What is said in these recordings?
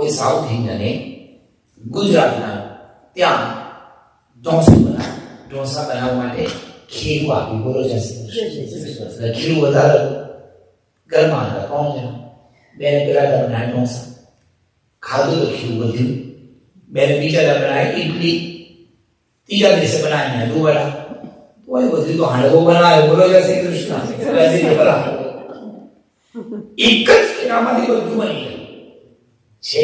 કોઈ સાઉથ ઇન્ડિયને ગુજરાતના ત્યાં ઢોસા બનાવવા માટે ખીરું આપ્યું. બોલો જય શ્રી કૃષ્ણ. ખીરું વધારે ઘરમાં હતા 3 જણા. બેને પેલા બનાવ્યા ઢોસા, ખાધું તો ખીરું વધ્યું. બેને બીજા બનાવ્યા ઇડલી, ત્રીજા દિવસે બનાવ્યા મેંદુવડા, તોય વધ્યું તો હાંડવો બનાવ્યો. બોલો જય શ્રી કૃષ્ણ. એક જ ખીરામાંથી બધું બની ગયું છે.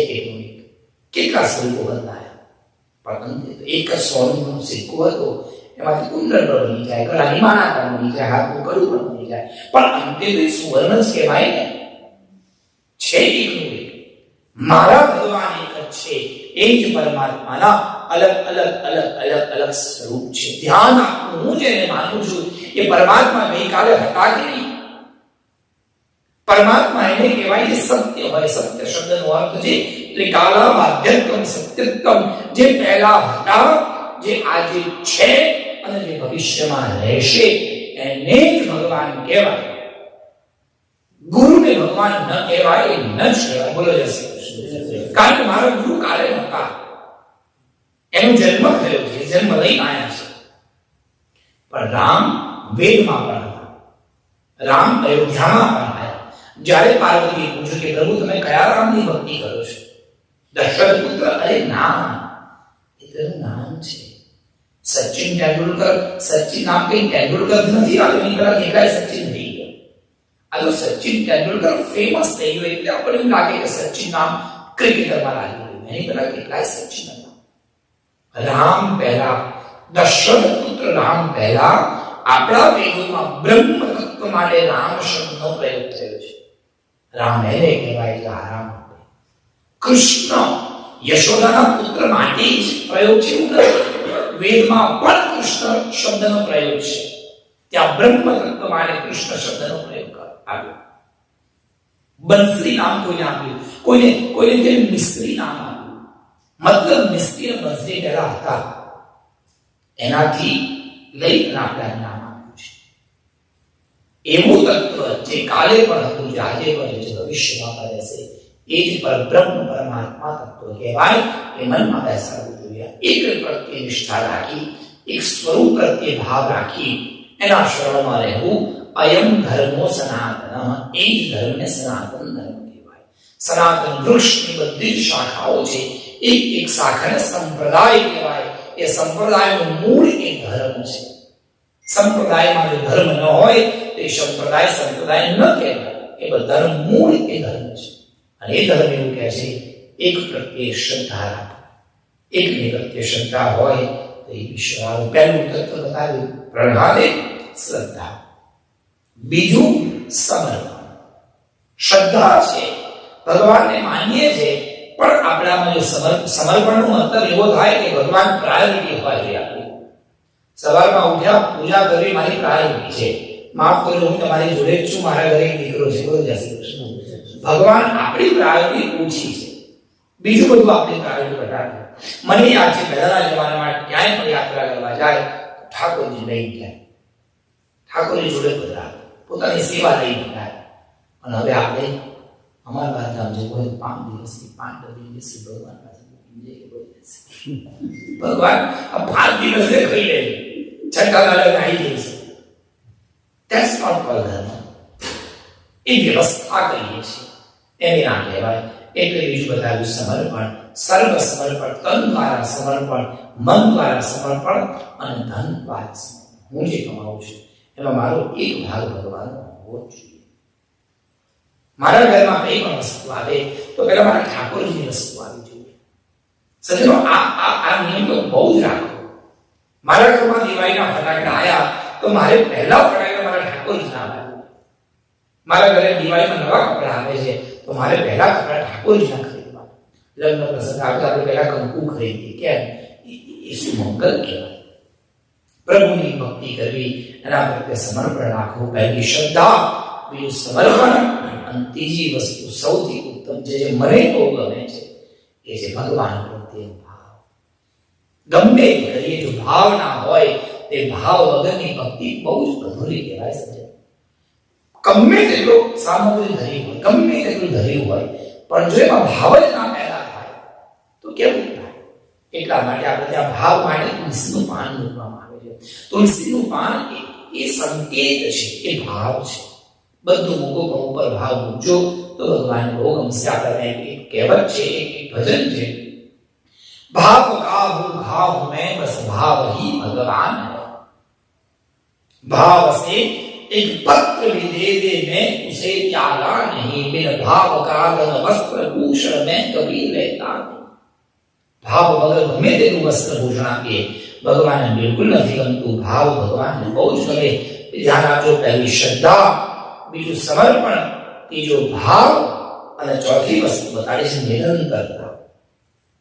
કેટલા સ્વરૂપો બદલાયા, પરંતુ એક જ સોનું સિક્કો હતો, એમાંથી કુંડળ પણ બની જાય, ગળાની માળા પણ બની જાય, હાથનું કડું પણ બની જાય, પણ અંતે તો સુવર્ણ જ કહેવાય ને. છે એકનું એક. મારા ભગવાન એક જ છે. એ જ પરમાત્માના અલગ અલગ અલગ અલગ અલગ સ્વરૂપ છે. ધ્યાન આપવું, હું જેને માનું છું એ પરમાત્મા ગઈકાલે હતા કે નહીં. પરમાત્મા એને કહેવાય જે સત્ય હોય. સત્ય શબ્દનો અર્થ છે ત્રિકાલમ આદ્યત્વમ સત્યત્વમ, જે પહેલા હતા, જે આજે છે અને જે ભવિષ્યમાં રહેશે, એને જ ભગવાન કહેવાય. ગુરુને ભગવાન ન કહેવાય, એ ન જ કહેવાય. બોલો જય શ્રી કૃષ્ણ. કારણ કે મારા ગુરુ કાલે હતા, એનો જન્મ થયો છે, જન્મ લઈને આવ્યા છે. પણ રામ વેદમાં પણ હતા, રામ અયોધ્યામાં પણ આવ્યા. જ્યારે પાર્વતીએ પૂછ્યું કે પ્રભુ તમે કયા રામની ભક્તિ કરો છો? દશરથ પુત્ર, અરે નામ, એ તેનું નામ છે. સચિન તેંડુલકર, સચિન નામ કઈ તેંડુલકર નથી આવ્યું, એની પહેલા કેટલાય સચિન થઈ ગયા. આ તો સચિન તેંડુલકર ફેમસ થઈ ગયો એટલે આપણને એમ લાગે કે સચિન નામ ક્રિકેટરમાં લાગ્યું, એની પહેલા કેટલાય સચિન હતા. રામ પહેલા, દશરથ પુત્ર રામ પહેલા. આપણા વેદોમાં બ્રહ્મ તત્વ માટે રામ શબ્દનો પ્રયોગ થયો છે. રામ એને કહેવાય કે આરામ આપે. કૃષ્ણ યશોદાના પુત્ર માટે જ પ્રયોગ છે એવું નથી. વેદમાં પણ કૃષ્ણ શબ્દનો પ્રયોગ છે. ત્યાં બ્રહ્મ તત્વ માટે કૃષ્ણ શબ્દનો પ્રયોગ આવ્યો. બંસરી નામ કોઈને આપ્યું, કોઈને મિસ્ત્રી નામ આપ્યું. મતલબ મિસ્ત્રી અને બંસરી પહેલા હતા, એનાથી લઈને આપણે નામ આપ્યું છે. એવું તત્વ જે કાલે પણ હતું, જે આજે પણ છે, ભવિષ્યમાં પણ રહેશે, એ જ પરબ્રહ્મ પરમાત્મા તત્વ કહેવાય. એ મનમાં બેસાડવું જોઈએ. એક પ્રત્યે નિષ્ઠા રાખી, એક સ્વરૂપ પ્રત્યે ભાવ રાખી, એના શરણમાં રહેવું. અયમ ધર્મો સનાતન, એ જ ધર્મને સનાતન ધર્મ કહેવાય. સનાતન વૃક્ષની બધી જ શાખાઓ છે, એક એક શાખાને સંપ્રદાય કહેવાય. એ સંપ્રદાયનું મૂળ એ ધર્મ છે. સંપ્રદાયમાં જો ધર્મ ન હોય તો એ સંપ્રદાય ન કહેવાય. એ બધાનું મૂળ એ ધર્મ છે. અને એ ધર્મ એવું કહે છે એક પ્રત્યે શ્રદ્ધા રાખો. એકની પ્રત્યે શ્રદ્ધા હોય તો એ વિશ્વાસ. પહેલું તત્વ બતાવ્યું પ્રહલાદે, શ્રદ્ધા. બીજું સમર્પણ. શ્રદ્ધા છે, ભગવાનને માનીએ છે, પણ આપણામાં જો સમર્પણનો મતલબ એવો થાય કે ભગવાન પ્રાયોરિટી હોવા જોઈએ. આપણી સવારમાં ઉઠ્યા, પૂજા કરવી મારી પ્રાયોરિટી છે. માફ કરજો, હું તમારી જોડે જ છું, મારા ઘરે એક દીકરો છે. બોલો જય શ્રી કૃષ્ણ. ભગવાન આપણી પ્રાયોરિટી ઓછી છે, બીજું બધું આપણી પ્રાયોરિટી વધારે. મને યાદ છે પહેલાના જમાનામાં ક્યાંય પણ યાત્રા કરવા જાય ઠાકોરજી લઈ જાય, ઠાકોરજી જોડે પધરાવે, પોતાની સેવા લઈ જાય. અને હવે આપણે અમારા બાધામ જે હોય 5 દિવસથી 5 દિવસથી ભગવાન પાસે ભગવાન આ 5 દિવસે ખાઈ લે, છઠ્ઠા દાડે આવી જઈશ. That's not called ધર્મ. એ વ્યવસ્થા કરીએ છીએ એને ના કહેવાય. એટલે બીજું બતાવ્યું સમર્પણ. સર્વ સમર્પણ, તન દ્વારા સમર્પણ, મન દ્વારા સમર્પણ અને ધન દ્વારા સમર્પણ. હું જે કમાઉં છું એમાં મારો એક ભાગ ભગવાનનો હોવો જોઈએ. મારા ઘરમાં કઈ પણ વસ્તુ આવે તો પહેલા મારા ઠાકોરજીની વસ્તુ આવી જોઈએ. સજ્જનો, આ નિયમ તો બહુ જ રાખો. મારા ઘરમાં દિવાળીના ફટાકડા આવ્યા તો મારે પહેલા ફટાકડા મારા ઠાકોરજીના આવ્યા. મારા ઘરે દિવાળીમાં નવા કપડા આવે છે તો મારે પહેલા કપડા ઠાકોરજીના ખરીદવા. લગ્ન પ્રસંગ આવે તો આપણે પહેલા કંકુ ખરીદીએ. કેમ? એ સુમંગલ કહેવાય. પ્રભુની ભક્તિ કરવી, એના પ્રત્યે સમર્પણ રાખવું. પહેલી શ્રદ્ધા, બીજું સમર્પણ, અને ત્રીજી વસ્તુ સૌથી ઉત્તમ છે, જે મને બહુ ગમે છે, એ છે ભગવાન પ્રત્યે ભાવ. ગમે તે કરીએ, જો ભાવ ના હોય તે ભાવ વગરની ભક્તિ બહુ જ અધૂરી કહેવાય છે. ગમે તેટલો સામગ્રી ધરી હોય, ગમે તેટલું ધર્યું હોય, પણ જો એમાં ભાવ જ ના પેદા થાય એટલા માટે આપણે ત્યાં ભાવ માટે તુલસીનું પાન મૂકવામાં આવે છે. તુલસીનું પાન એ સંકેત છે, એ ભાવ છે. બધું મૂકો પણ ઉપર ભાવ મૂકજો તો ભગવાન બહુ ગમશે. આપણને એક કહેવત છે, એક ભજન છે, भाव का हूं भाव में बस भाव ही भगवान है. भाव से एक पत्र भी दे दे मैं उसे त्यागा नहीं. बिन भाव का धन वस्त्र भूषण में कभी लेता नहीं. भाव वगैरह गમે તેનું વસ્ત્ર ભૂષણ આપીએ ભગવાનને બિલકુલ નથી ગમતું. ભાવ ભગવાનને બહુ જ ગમે. ધ્યાન આપજો, પહેલી શ્રદ્ધા, બીજું સમર્પણ, ત્રીજો ભાવ અને ચોથી વસ્તુ બતાડે છે નિરંતરતા.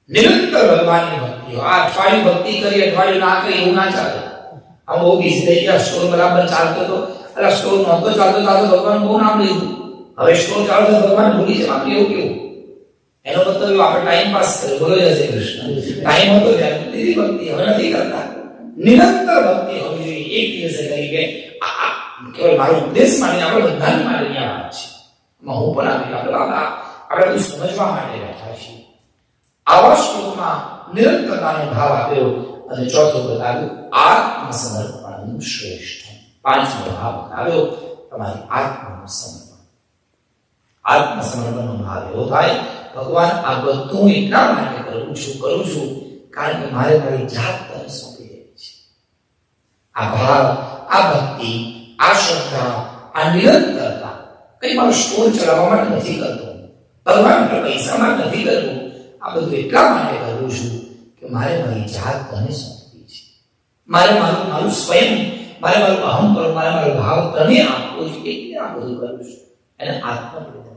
નિરંતર ભગવાનની ભક્તિ. આ અઠવાડિયું ભક્તિ કરી, અઠવાડિયું ના કરી એવું ના ચાલે. આમ બહુ બીજી થઈ ગયા, સ્ટોર બરાબર ચાલતો હતો, અરે સ્ટોર નહોતો ચાલતો ભગવાન બહુ નામ લીધું, હવે સ્ટોર ચાલતો ભગવાન ભૂલી જવાનું. એવું કેવું? એનો મતલબ આપણે ટાઈમ પાસ કર્યો. બોલો જય શ્રી કૃષ્ણ. ટાઈમ હતો ત્યારે દીધી ભક્તિ, હવે નથી કરતા. નિરંતર ભક્તિ હોવી જોઈએ. એક દિવસે કરી કે આ કેવળ મારો ઉપદેશ માટે આપણે બધાની માટેની આ વાત છે. હું પણ આપણે બધું સમજવા માટે બેઠા છીએ. આવા શ્લોકમાં નિરંતરતાનો ભાવ આપ્યો અને ચોથો બતાવ્યું આત્મસમર્પણનું શ્રેષ્ઠ. પાંચમો ભાવ બતાવ્યો તમારી આત્માનું સમર્પણ. આત્મસમર્પણનો ભાવ એવો થાય, ભગવાન આ બધું એટલા માટે કરું છું કારણ કે મારે મારી જાત તને સોંપી દેવી છે. આ ભાવ, આ ભક્તિ, આ શ્રદ્ધા, આ નિરંતરતા કઈ મારો સ્ટોર ચલાવવા માટે નથી કરતો, ભગવાન પૈસા માટે નથી કરવું. આ બધું એટલા માટે કરું છું કે મારે મારી જાત તને સોંપવી છે. મારે મારું સ્વયં, મારે મારું અહમ, મારે મારો ભાવ તને આપવો છે. એટલે આ બધું કરું છું. એને આત્મપ્રદ